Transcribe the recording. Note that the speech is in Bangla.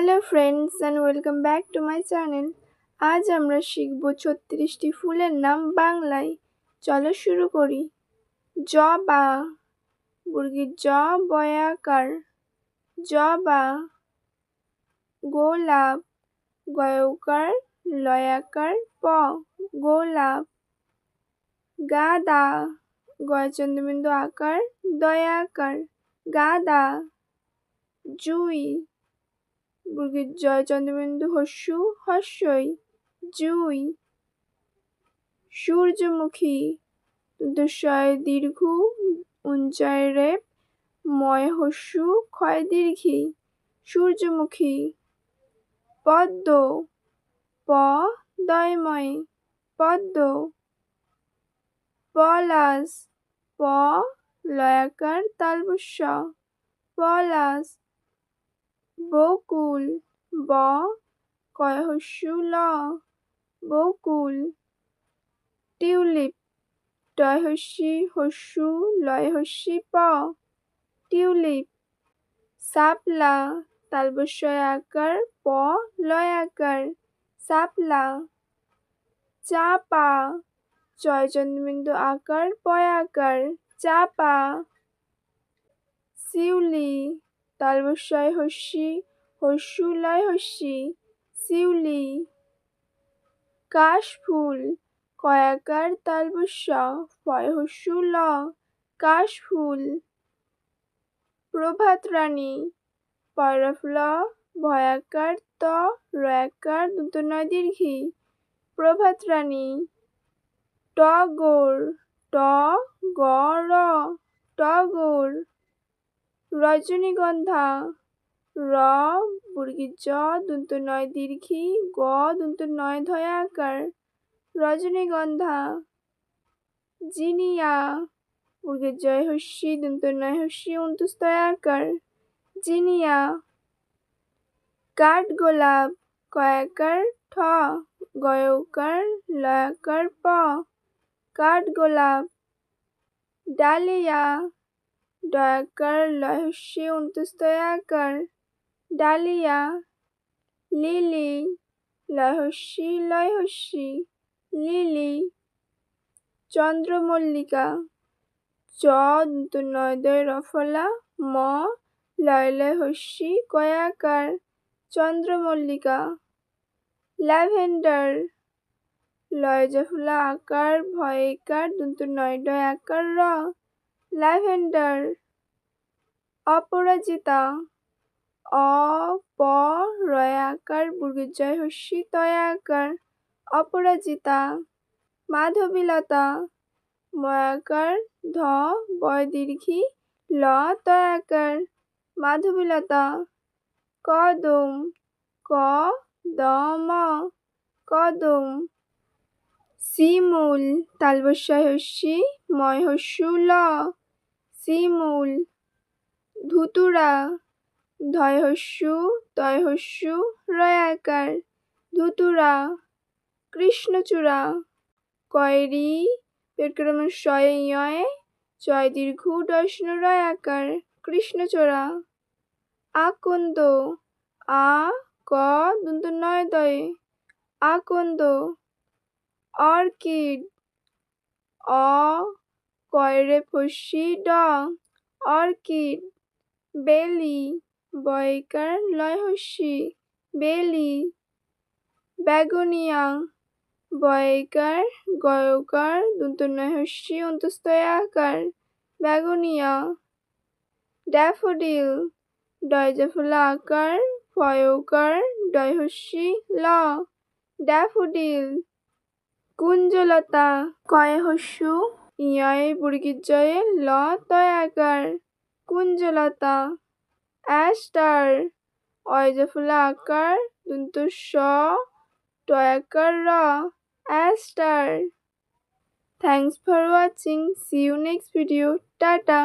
Hello friends and welcome back to my channel. আজ আমরা শিখব 36টি ফুলের নাম বাংলায়। চলো শুরু করি। জবা, বর্গীর জ বয়াকার, জবা। গোলাপ, গয়ৌকার লয়াকার প, গোলাপ। গাঁদা, গয় চন্দ্রবিন্দু আকার দয়াকার, গাঁদা। জুঁই, বর্গীর জয় চন্দ্রবিন্দু হস্যু হস্যই, জুঁই। সূর্যমুখী, দন্তস্বয় দীর্ঘ উঞ্চয় রেপ ময় হস্যু ক্ষয় দীর্ঘী, সূর্যমুখী। পদ্ম, প দয়ময়, পদ্ম। পলাশ, প লয়াকার তালবস্য, পলাশ। বকুল, ব কয় হস্যু ল, বকুল। টিউলিপ, টয় হস্যি হস্যু লয় হস্যি প, টিউলিপ। শাপলা, তালবস্যয় আকার প লয় আকার, শাপলা। চাপা, চয় চন্দ্রবিন্দু আকার পয়াকার, চাপা। শিউলি, তালবস্যয় হস্যি হস্যু লয় হস্যি, শিউলি। কাশফুল, কয়াকার তালবস্য ফয় হস্যু ল, কাশফুল। প্রভাতরানী, পয়রফল ভয়াকার ত রয়াকার দন্তনয় দীর্ঘী, প্রভাতরানী। টগর, ট গ র, টগর। রজনীগন্ধা, র বর্গীর জ দন্তনয় দীর্ঘী গ দন্তনয় ধয়াকার, রজনীগন্ধা। জিনিয়া, বর্গীর জয় হস্যি দন্তনয় হস্যি অন্তুস্তয়াকার, জিনিয়া। কাঠগোলাপ, কয়াকার ঠ গয়ৌকার লয়াকার প, কাঠগোলাপ। ডালিয়া, ডয়াকার লয় হস্যি অন্তুস্তয়াকার, ডালিয়া। লিলি, লয় হস্যি লিলি। চন্দ্রমল্লিকা, চ দন্তনয় দয় রফলা ম লয় লয় হস্যি কয়াকার, চন্দ্রমল্লিকা। ল্যাভেন্ডার, লয় জফলা আকার ভয়কার দন্তনয় ডয় আকার র, ল্যাভেন্ডার। অপরাজিতা, অ প রয়াকার বর্গীর জয় হস্যি তয়াকার, অপরাজিতা। মাধবীলতা, ময়াকার ধ বয় দীর্ঘী ল তয়াকার, মাধবীলতা। কদম, ক দ ম, কদম। শিমুল, তালবস্যয় হস্যি ময় হস্যু ল, শিমুল। ধুতুরা, ধয় হস্যু তয় হস্যু রয়াকার, ধুতুরা। কৃষ্ণচূড়া, কয়রি পেটক্রমশয় চয় দীর্ঘ ডয়ষ্ণ রয়াকার, কৃষ্ণচূড়া। আকন্দ, আ ক দন্তনয় দয়ে, আকন্দ। অর্কিড, অ কয়রে ফস্যি ড, অর্কিড। বেলি, বয়কার লয় হস্যি, বেলি। Begonia, বয়কার গয়কার দন্তনয় হস্যি অন্তুস্তয়াকার, begonia. ড্যাফোডিল, ডয় জফলা আকার ফয়ৌকার ডয় হস্যি ল, ড্যাফোডিল। কুঞ্জলতা, কয় হস্যু ইয় বর্গীর জয়ে ল তয়াকার, কুঞ্জলতা। অ্যাস্টার, অয় জফলা আকার দন্ত স টয়াকার র, অ্যাস্টার। Thanks for watching, see you next video, tata.